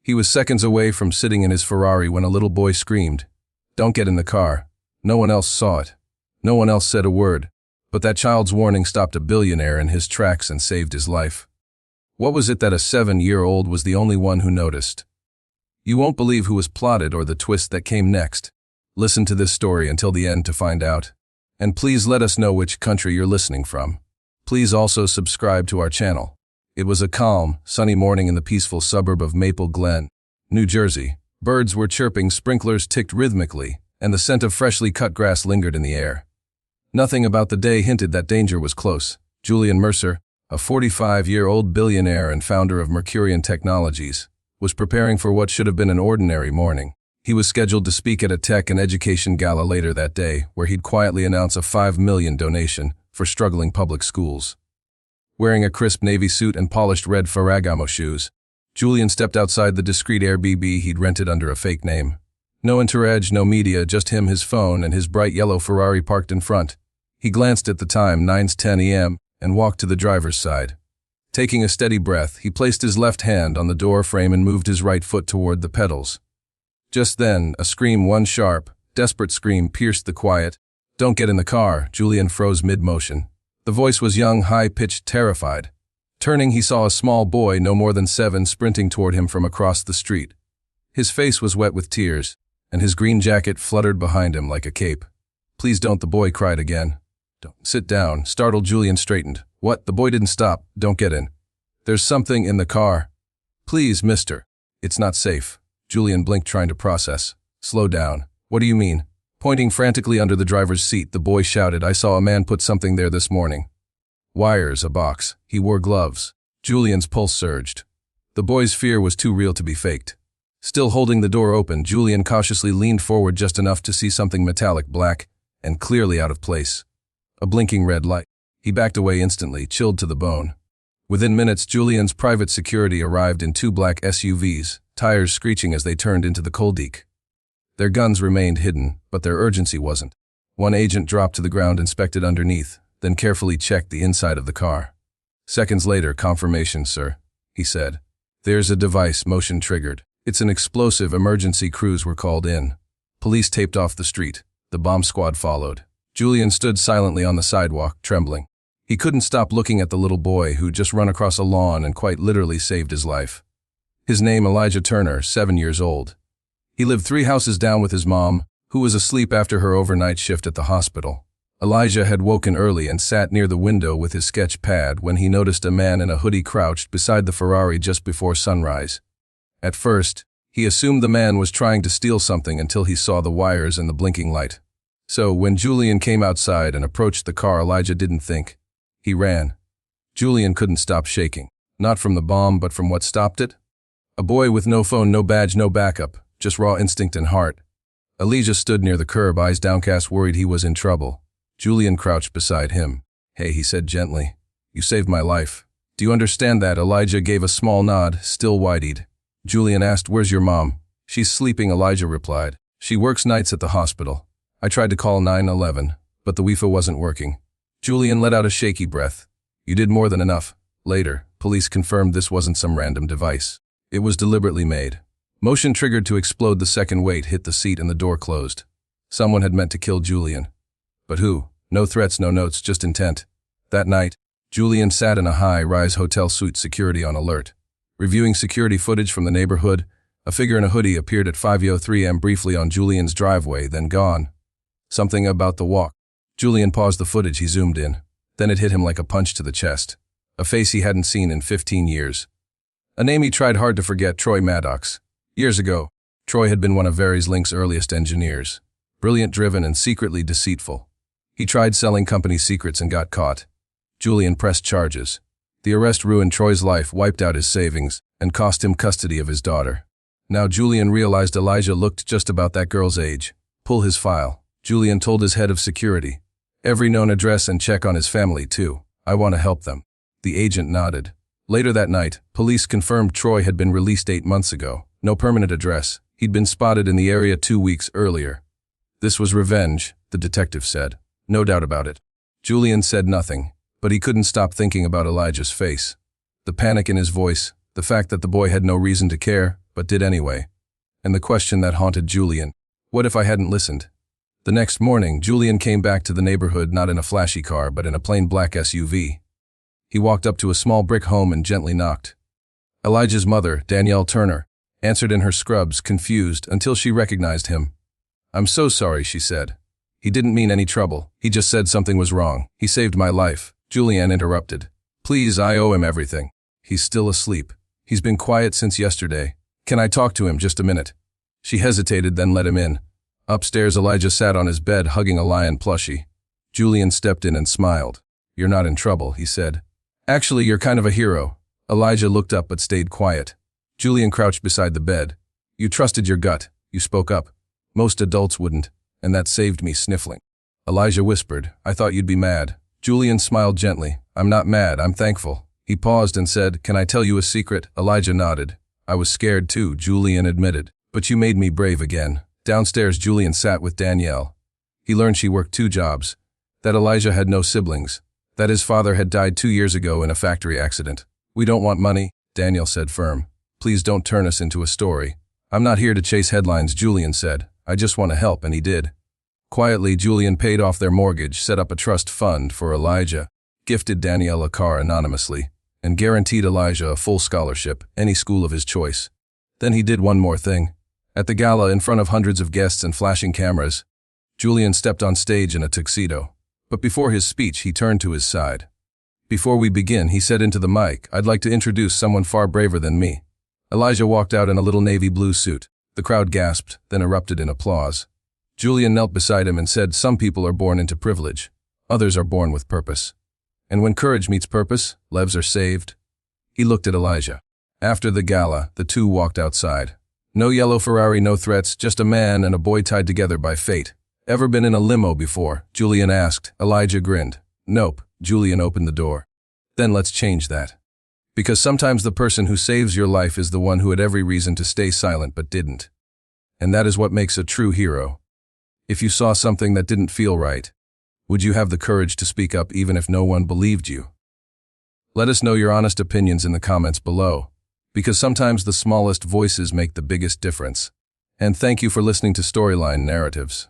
He was seconds away from sitting in his Ferrari when a little boy screamed, "Don't get in the car." No one else saw it. No one else said a word. But that child's warning stopped a billionaire in his tracks and saved his life. What was it that a 7-year-old was the only one who noticed? You won't believe who was plotted or the twist that came next. Listen to this story until the end to find out. And please let us know which country you're listening from. Please also subscribe to our channel. It was a calm, sunny morning in the peaceful suburb of Maple Glen, New Jersey. Birds were chirping, sprinklers ticked rhythmically, and the scent of freshly cut grass lingered in the air. Nothing about the day hinted that danger was close. Julian Mercer, a 45-year-old billionaire and founder of Mercurian Technologies, was preparing for what should have been an ordinary morning. He was scheduled to speak at a tech and education gala later that day, where he'd quietly announce a $5 million donation for struggling public schools. Wearing a crisp navy suit and polished red Ferragamo shoes, Julian stepped outside the discreet Airbnb he'd rented under a fake name. No entourage, no media, just him, his phone, and his bright yellow Ferrari parked in front. He glanced at the time, 9:10 a.m., and walked to the driver's side. Taking a steady breath, he placed his left hand on the door frame and moved his right foot toward the pedals. Just then, a scream, one sharp, desperate scream, pierced the quiet. "Don't get in the car." Julian froze mid-motion. The voice was young, high-pitched, terrified. Turning, he saw a small boy, no more than 7, sprinting toward him from across the street. His face was wet with tears, and his green jacket fluttered behind him like a cape. "Please don't," the boy cried again. "Don't." "Sit down." Startled, Julian straightened. "What?" The boy didn't stop. "Don't get in. There's something in the car." "Please, mister. It's not safe." Julian blinked, trying to process. "Slow down." "What do you mean?" Pointing frantically under the driver's seat, the boy shouted, "I saw a man put something there this morning. Wires, a box. He wore gloves." Julian's pulse surged. The boy's fear was too real to be faked. Still holding the door open, Julian cautiously leaned forward just enough to see something metallic, black, and clearly out of place. A blinking red light. He backed away instantly, chilled to the bone. Within minutes, Julian's private security arrived in 2 black SUVs, tires screeching as they turned into the Koldik. Their guns remained hidden, but their urgency wasn't. One agent dropped to the ground, inspected underneath, then carefully checked the inside of the car. Seconds later, "Confirmation, sir," he said. "There's a device, motion triggered. It's an explosive. Emergency crews were called in." Police taped off the street. The bomb squad followed. Julian stood silently on the sidewalk, trembling. He couldn't stop looking at the little boy who'd just run across a lawn and quite literally saved his life. His name, Elijah Turner, 7 years old. He lived 3 houses down with his mom, who was asleep after her overnight shift at the hospital. Elijah had woken early and sat near the window with his sketch pad when he noticed a man in a hoodie crouched beside the Ferrari just before sunrise. At first, he assumed the man was trying to steal something until he saw the wires and the blinking light. So, when Julian came outside and approached the car, Elijah didn't think. He ran. Julian couldn't stop shaking. Not from the bomb, but from what stopped it. A boy with no phone, no badge, no backup, just raw instinct and heart. Elijah stood near the curb, eyes downcast, worried he was in trouble. Julian crouched beside him. "Hey," he said gently. "You saved my life. Do you understand that?" Elijah gave a small nod, still wide-eyed. Julian asked, "Where's your mom?" "She's sleeping," Elijah replied. "She works nights at the hospital. I tried to call 911, but the Wi-Fi wasn't working." Julian let out a shaky breath. "You did more than enough." Later, police confirmed this wasn't some random device. It was deliberately made. Motion triggered to explode the second weight hit the seat and the door closed. Someone had meant to kill Julian. But who? No threats, no notes, just intent. That night, Julian sat in a high-rise hotel suite, security on alert. Reviewing security footage from the neighborhood, a figure in a hoodie appeared at 5:03 a.m. briefly on Julian's driveway, then gone. Something about the walk. Julian paused the footage, he zoomed in. Then it hit him like a punch to the chest. A face he hadn't seen in 15 years. A name he tried hard to forget, Troy Maddox. Years ago, Troy had been one of Verizlink's earliest engineers. Brilliant, driven, and secretly deceitful. He tried selling company secrets and got caught. Julian pressed charges. The arrest ruined Troy's life, wiped out his savings, and cost him custody of his daughter. Now Julian realized Elijah looked just about that girl's age. Pull his file. Julian told his head of security. Every known address, and check on his family too. I want to help them. The agent nodded. Later that night, police confirmed Troy had been released 8 months ago. No permanent address. He'd been spotted in the area 2 weeks earlier. This was revenge, the detective said. No doubt about it. Julian said nothing, but he couldn't stop thinking about Elijah's face. The panic in his voice, the fact that the boy had no reason to care, but did anyway. And the question that haunted Julian: what if I hadn't listened? The next morning, Julian came back to the neighborhood not in a flashy car but in a plain black SUV. He walked up to a small brick home and gently knocked. Elijah's mother, Danielle Turner, answered in her scrubs, confused, until she recognized him. "I'm so sorry," she said. "He didn't mean any trouble. He just said something was wrong. He saved my life." Julian interrupted. "Please, I owe him everything. He's still asleep. He's been quiet since yesterday. Can I talk to him just a minute?" She hesitated, then let him in. Upstairs, Elijah sat on his bed hugging a lion plushie. Julian stepped in and smiled. "You're not in trouble," he said. "Actually, you're kind of a hero." Elijah looked up but stayed quiet. Julian crouched beside the bed. "You trusted your gut. You spoke up. Most adults wouldn't, and that saved me sniffling." Elijah whispered, "I thought you'd be mad." Julian smiled gently. "I'm not mad, I'm thankful." He paused and said, "Can I tell you a secret?" Elijah nodded. "I was scared too," Julian admitted. "But you made me brave again." Downstairs, Julian sat with Danielle. He learned she worked 2 jobs, that Elijah had no siblings, that his father had died 2 years ago in a factory accident. "We don't want money," Danielle said firm. "Please don't turn us into a story." "I'm not here to chase headlines," Julian said. "I just want to help," and he did. Quietly, Julian paid off their mortgage, set up a trust fund for Elijah, gifted Danielle a car anonymously, and guaranteed Elijah a full scholarship, any school of his choice. Then he did one more thing. At the gala, in front of hundreds of guests and flashing cameras, Julian stepped on stage in a tuxedo. But before his speech, he turned to his side. "Before we begin," he said into the mic, "I'd like to introduce someone far braver than me." Elijah walked out in a little navy blue suit. The crowd gasped, then erupted in applause. Julian knelt beside him and said, "Some people are born into privilege. Others are born with purpose. And when courage meets purpose, lives are saved." He looked at Elijah. After the gala, the two walked outside. No yellow Ferrari, no threats, just a man and a boy tied together by fate. "Ever been in a limo before?" Julian asked. Elijah grinned. "Nope." Julian opened the door. "Then let's change that. Because sometimes the person who saves your life is the one who had every reason to stay silent but didn't. And that is what makes a true hero. If you saw something that didn't feel right, would you have the courage to speak up even if no one believed you? Let us know your honest opinions in the comments below, because sometimes the smallest voices make the biggest difference. And thank you for listening to Storyline Narratives.